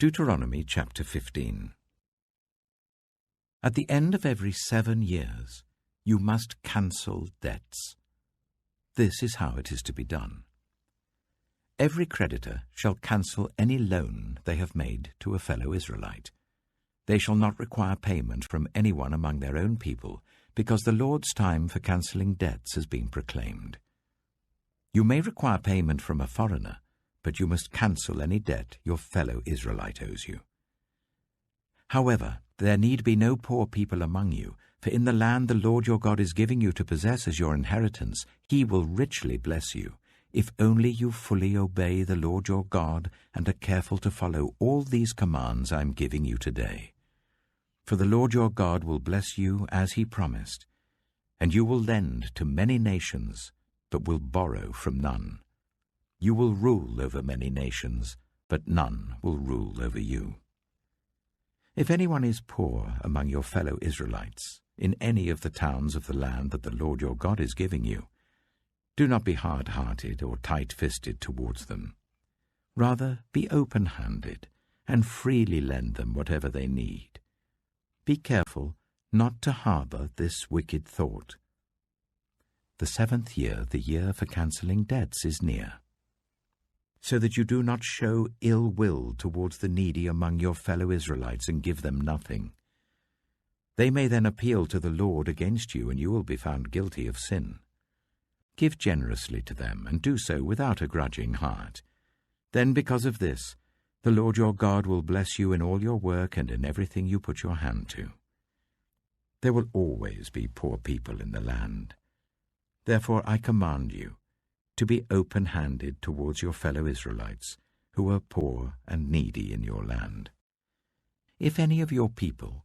Deuteronomy chapter 15. At the end of every 7 years, you must cancel debts. This is how it is to be done. Every creditor shall cancel any loan they have made to a fellow Israelite. They shall not require payment from anyone among their own people, because the Lord's time for cancelling debts has been proclaimed. You may require payment from a foreigner, but you must cancel any debt your fellow Israelite owes you. However, there need be no poor people among you, for in the land the Lord your God is giving you to possess as your inheritance, he will richly bless you, if only you fully obey the Lord your God and are careful to follow all these commands I am giving you today. For the Lord your God will bless you as he promised, and you will lend to many nations, but will borrow from none. You will rule over many nations, but none will rule over you. If anyone is poor among your fellow Israelites, in any of the towns of the land that the Lord your God is giving you, do not be hard-hearted or tight-fisted towards them. Rather, be open-handed and freely lend them whatever they need. Be careful not to harbour this wicked thought. The 7th year, the year for cancelling debts, is near, so that you do not show ill will towards the needy among your fellow Israelites and give them nothing. They may then appeal to the Lord against you, and you will be found guilty of sin. Give generously to them, and do so without a grudging heart. Then, because of this, the Lord your God will bless you in all your work and in everything you put your hand to. There will always be poor people in the land. Therefore I command you to be open-handed towards your fellow Israelites, who are poor and needy in your land. If any of your people,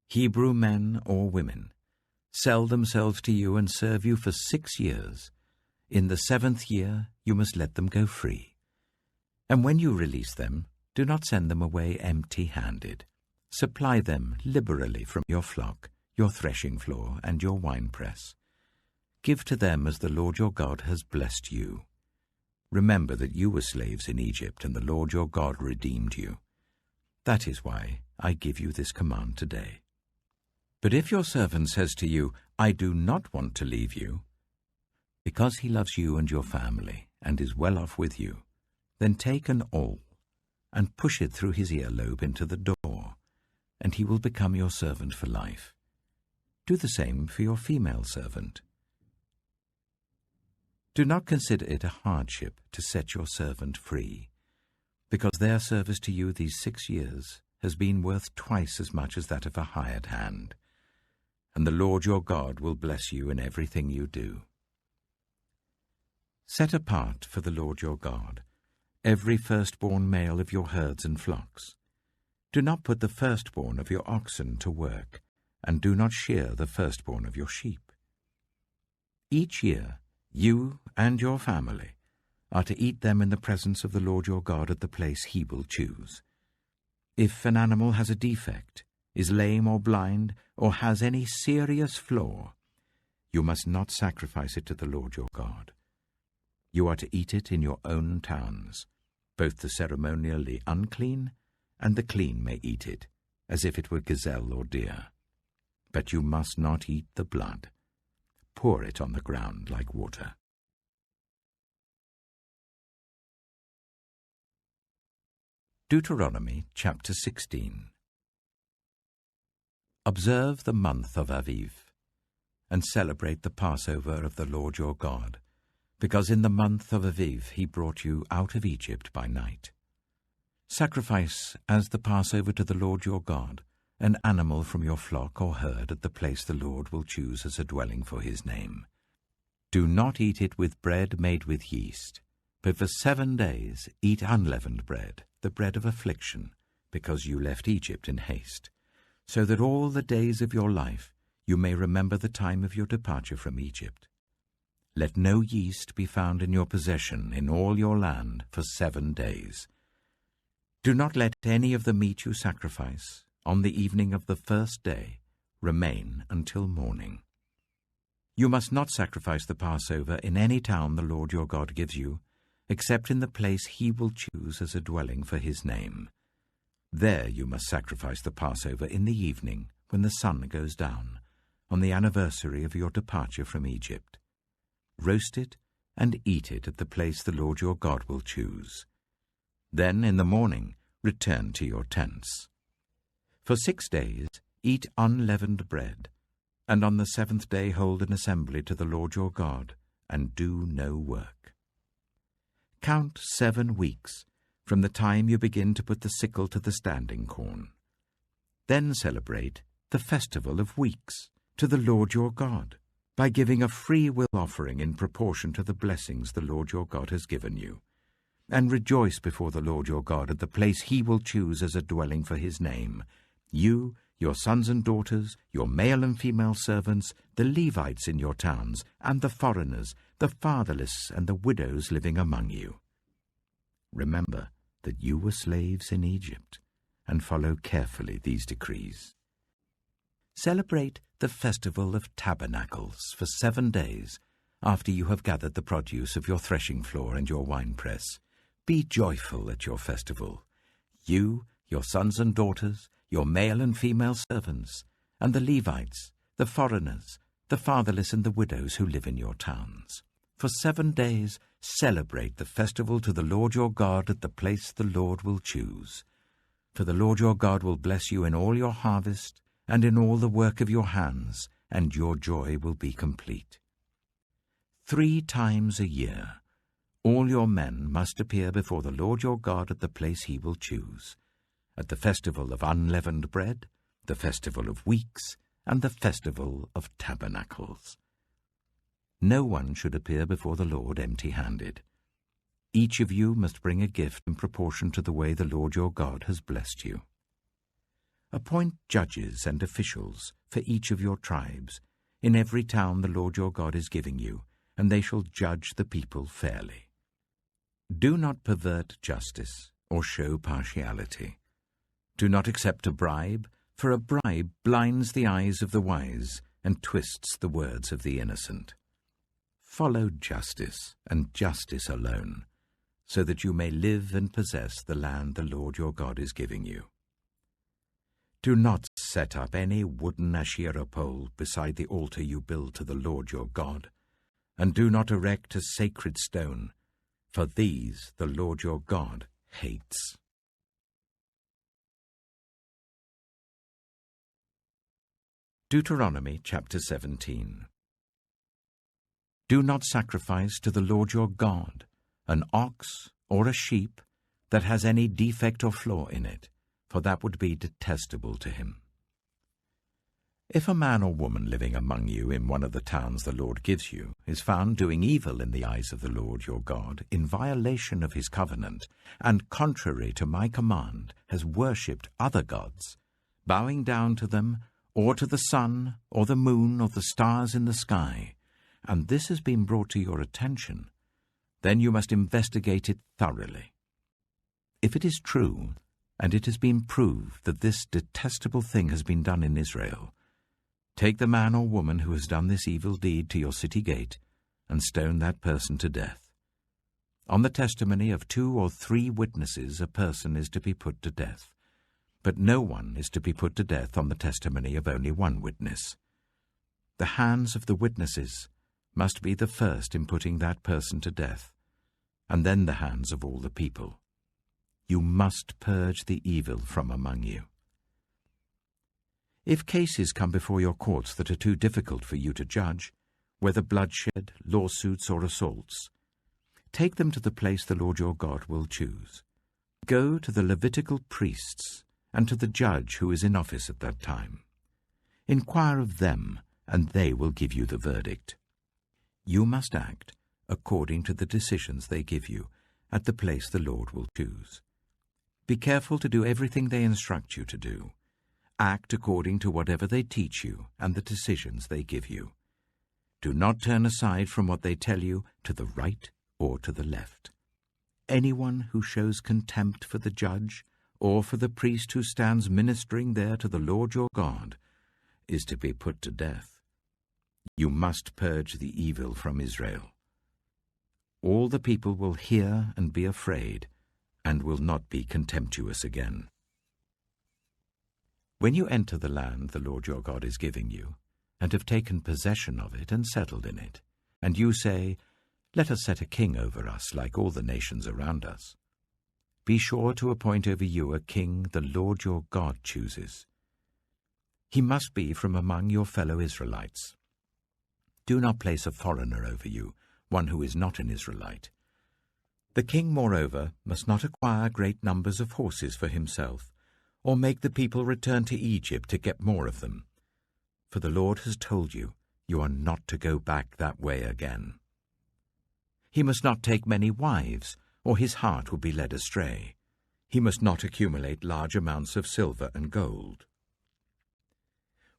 Hebrew men or women, sell themselves to you and serve you for 6 years, in the 7th year you must let them go free. And when you release them, do not send them away empty-handed. Supply them liberally from your flock, your threshing floor, and your winepress. Give to them as the Lord your God has blessed you. Remember that you were slaves in Egypt, and the Lord your God redeemed you. That is why I give you this command today. But if your servant says to you, I do not want to leave you, because he loves you and your family, and is well off with you, then take an awl and push it through his earlobe into the door, and he will become your servant for life. Do the same for your female servant. Do not consider it a hardship to set your servant free, because their service to you these 6 years has been worth twice as much as that of a hired hand, and the Lord your God will bless you in everything you do. Set apart for the Lord your God every firstborn male of your herds and flocks. Do not put the firstborn of your oxen to work, and do not shear the firstborn of your sheep. Each year you and your family are to eat them in the presence of the Lord your God at the place he will choose. If an animal has a defect, is lame or blind, or has any serious flaw, you must not sacrifice it to the Lord your God. You are to eat it in your own towns. Both the ceremonially unclean and the clean may eat it, as if it were gazelle or deer. But you must not eat the blood. Pour it on the ground like water. Deuteronomy chapter 16. Observe the month of Aviv, and celebrate the Passover of the Lord your God, because in the month of Aviv he brought you out of Egypt by night. Sacrifice as the Passover to the Lord your God an animal from your flock or herd at the place the Lord will choose as a dwelling for his name. Do not eat it with bread made with yeast, but for 7 days eat unleavened bread, the bread of affliction, because you left Egypt in haste, so that all the days of your life you may remember the time of your departure from Egypt. Let no yeast be found in your possession in all your land for 7 days. Do not let any of the meat you sacrifice on the evening of the first day remain until morning. You must not sacrifice the Passover in any town the Lord your God gives you, except in the place he will choose as a dwelling for his name. There you must sacrifice the Passover in the evening when the sun goes down, on the anniversary of your departure from Egypt. Roast it and eat it at the place the Lord your God will choose. Then in the morning return to your tents. For 6 days eat unleavened bread, and on the 7th day hold an assembly to the Lord your God, and do no work. Count 7 weeks from the time you begin to put the sickle to the standing corn. Then celebrate the festival of weeks to the Lord your God, by giving a free will offering in proportion to the blessings the Lord your God has given you. And rejoice before the Lord your God at the place he will choose as a dwelling for his name, you, your sons and daughters, your male and female servants, the Levites in your towns, and the foreigners, the fatherless and the widows living among you. Remember that you were slaves in Egypt, and follow carefully these decrees. Celebrate the festival of tabernacles for 7 days after you have gathered the produce of your threshing floor and your winepress. Be joyful at your festival, you, your sons and daughters, your male and female servants, and the Levites, the foreigners, the fatherless and the widows who live in your towns. For 7 days celebrate the festival to the Lord your God at the place the Lord will choose. For the Lord your God will bless you in all your harvest and in all the work of your hands, and your joy will be complete. 3 times a year all your men must appear before the Lord your God at the place he will choose, at the festival of unleavened bread, the festival of weeks, and the festival of tabernacles. No one should appear before the Lord empty-handed. Each of you must bring a gift in proportion to the way the Lord your God has blessed you. Appoint judges and officials for each of your tribes in every town the Lord your God is giving you, and they shall judge the people fairly. Do not pervert justice or show partiality. Do not accept a bribe, for a bribe blinds the eyes of the wise and twists the words of the innocent. Follow justice, and justice alone, so that you may live and possess the land the Lord your God is giving you. Do not set up any wooden Asherah pole beside the altar you build to the Lord your God, and do not erect a sacred stone, for these the Lord your God hates. Deuteronomy chapter 17. Do not sacrifice to the Lord your God an ox or a sheep that has any defect or flaw in it, for that would be detestable to him. If a man or woman living among you in one of the towns the Lord gives you is found doing evil in the eyes of the Lord your God, in violation of his covenant, and contrary to my command, has worshipped other gods, bowing down to them, or to the sun, or the moon, or the stars in the sky, and this has been brought to your attention, then you must investigate it thoroughly. If it is true, and it has been proved that this detestable thing has been done in Israel, take the man or woman who has done this evil deed to your city gate, and stone that person to death. On the testimony of 2 or 3 witnesses a person is to be put to death, but no one is to be put to death on the testimony of only 1 witness. The hands of the witnesses must be the first in putting that person to death, and then the hands of all the people. You must purge the evil from among you. If cases come before your courts that are too difficult for you to judge, whether bloodshed, lawsuits, or assaults, take them to the place the Lord your God will choose. Go to the Levitical priests and to the judge who is in office at that time. Inquire of them, and they will give you the verdict. You must act according to the decisions they give you at the place the Lord will choose. Be careful to do everything they instruct you to do. Act according to whatever they teach you and the decisions they give you. Do not turn aside from what they tell you to the right or to the left. Anyone who shows contempt for the judge or for the priest who stands ministering there to the Lord your God is to be put to death. You must purge the evil from Israel. All the people will hear and be afraid, and will not be contemptuous again. When you enter the land the Lord your God is giving you, and have taken possession of it and settled in it, and you say, 'Let us set a king over us like all the nations around us,' be sure to appoint over you a king the Lord your God chooses. He must be from among your fellow Israelites. Do not place a foreigner over you, one who is not an Israelite. The king, moreover, must not acquire great numbers of horses for himself, or make the people return to Egypt to get more of them. For the Lord has told you, you are not to go back that way again. He must not take many wives, or his heart will be led astray. He must not accumulate large amounts of silver and gold.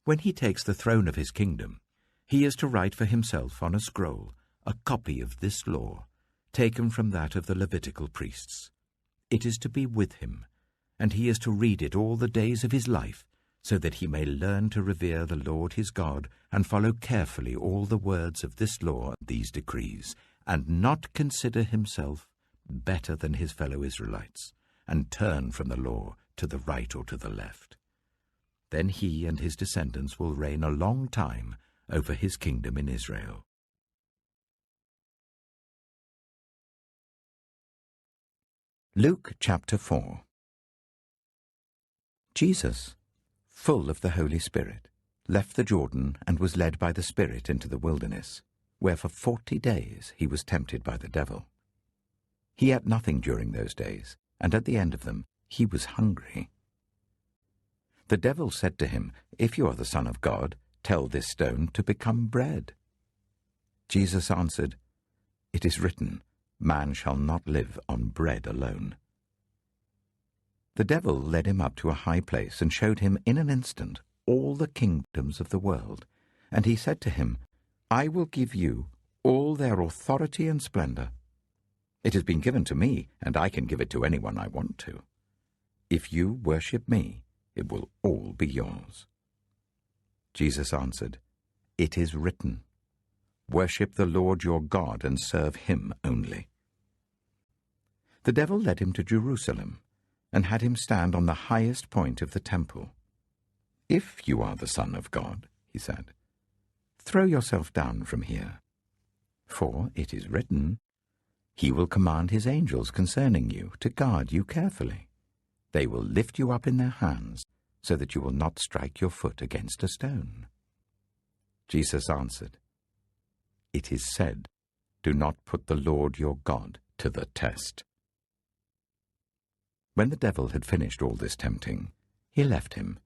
When he takes the throne of his kingdom, he is to write for himself on a scroll a copy of this law, taken from that of the Levitical priests. It is to be with him, and he is to read it all the days of his life, so that he may learn to revere the Lord his God and follow carefully all the words of this law and these decrees, and not consider himself better than his fellow Israelites, and turn from the law to the right or to the left. Then he and his descendants will reign a long time over his kingdom in Israel. Luke chapter 4. Jesus, full of the Holy Spirit, left the Jordan and was led by the Spirit into the wilderness, where for 40 days he was tempted by the devil. He ate nothing during those days, and at the end of them he was hungry. The devil said to him, "If you are the Son of God, tell this stone to become bread." Jesus answered, "It is written, man shall not live on bread alone." The devil led him up to a high place and showed him in an instant all the kingdoms of the world. And he said to him, "I will give you all their authority and splendor. It has been given to me, and I can give it to anyone I want to. If you worship me, it will all be yours." Jesus answered, "It is written, worship the Lord your God and serve him only." The devil led him to Jerusalem and had him stand on the highest point of the temple. "If you are the Son of God," he said, "throw yourself down from here. For it is written, he will command his angels concerning you to guard you carefully. They will lift you up in their hands, so that you will not strike your foot against a stone." Jesus answered, "It is said, do not put the Lord your God to the test." When the devil had finished all this tempting, he left him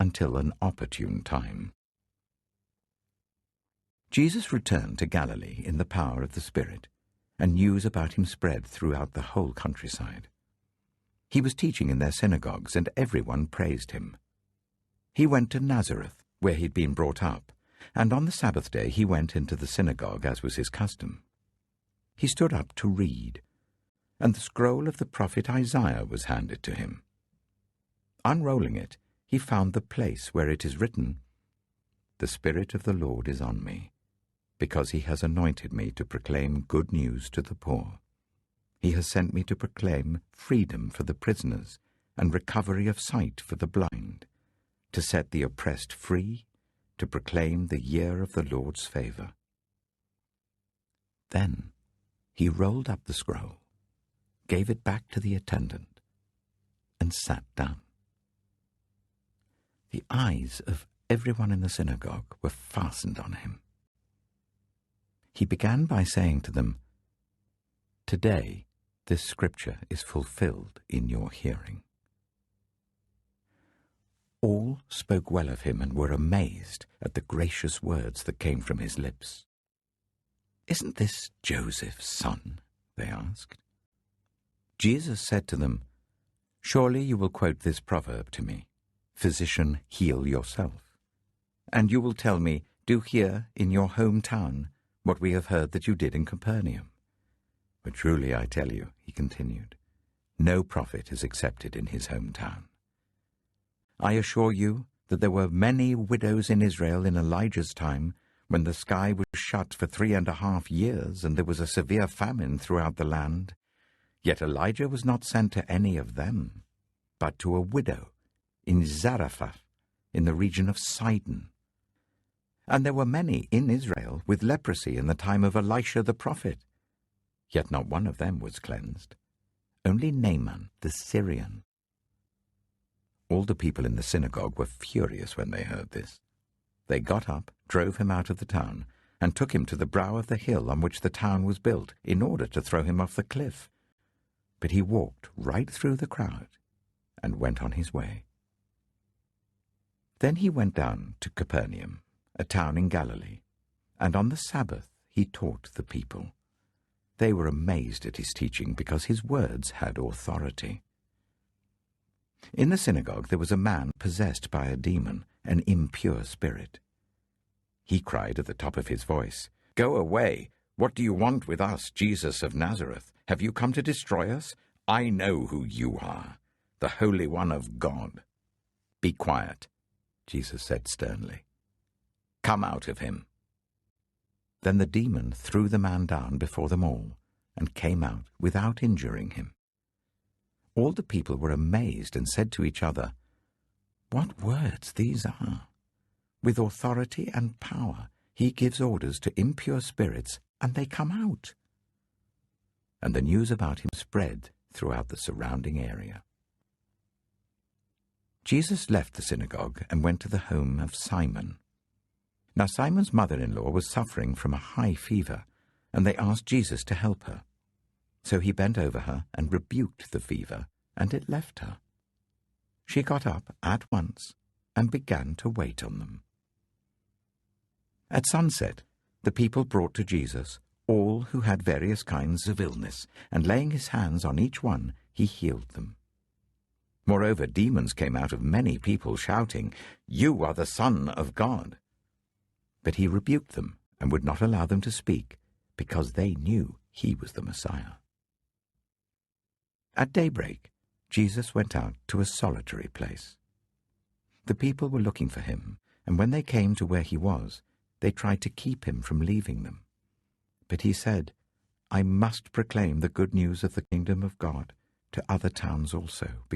until an opportune time. Jesus returned to Galilee in the power of the Spirit, and news about him spread throughout the whole countryside. He was teaching in their synagogues, and everyone praised him. He went to Nazareth, where he'd been brought up, and on the Sabbath day he went into the synagogue, as was his custom. He stood up to read, and the scroll of the prophet Isaiah was handed to him. Unrolling it, he found the place where it is written, "The Spirit of the Lord is on me, because he has anointed me to proclaim good news to the poor. He has sent me to proclaim freedom for the prisoners and recovery of sight for the blind, to set the oppressed free, to proclaim the year of the Lord's favor." Then he rolled up the scroll, gave it back to the attendant, and sat down. The eyes of everyone in the synagogue were fastened on him. He began by saying to them, "Today this scripture is fulfilled in your hearing." All spoke well of him and were amazed at the gracious words that came from his lips. "Isn't this Joseph's son?" they asked. Jesus said to them, "Surely you will quote this proverb to me, 'Physician, heal yourself.' And you will tell me, 'Do here in your hometown what we have heard that you did in Capernaum.' But truly I tell you," he continued, "no prophet is accepted in his hometown. I assure you that there were many widows in Israel in Elijah's time, when the sky was shut for 3.5 years and there was a severe famine throughout the land. Yet Elijah was not sent to any of them, but to a widow in Zarephath in the region of Sidon. And there were many in Israel with leprosy in the time of Elisha the prophet. Yet not one of them was cleansed, only Naaman the Syrian. All the people in the synagogue were furious when they heard this. They got up, drove him out of the town, and took him to the brow of the hill on which the town was built, in order to throw him off the cliff. But he walked right through the crowd and went on his way. Then he went down to Capernaum, a town in Galilee, and on the Sabbath he taught the people. They were amazed at his teaching, because his words had authority. In the synagogue there was a man possessed by a demon, an impure spirit. He cried at the top of his voice, "Go away! What do you want with us, Jesus of Nazareth? Have you come to destroy us? I know who you are, the Holy One of God." "Be quiet," Jesus said sternly. "Come out of him." Then the demon threw the man down before them all, and came out without injuring him. All the people were amazed and said to each other, "What words these are! With authority and power he gives orders to impure spirits, and they come out." And the news about him spread throughout the surrounding area. Jesus left the synagogue and went to the home of Simon. Now Simon's mother-in-law was suffering from a high fever, and they asked Jesus to help her. So he bent over her and rebuked the fever, and it left her. She got up at once and began to wait on them. At sunset, the people brought to Jesus all who had various kinds of illness, and laying his hands on each one, he healed them. Moreover, demons came out of many people, shouting, "You are the Son of God." But he rebuked them and would not allow them to speak, because they knew he was the Messiah. At daybreak, Jesus went out to a solitary place. The people were looking for him, and when they came to where he was, they tried to keep him from leaving them. But he said, "I must proclaim the good news of the kingdom of God to other towns also, because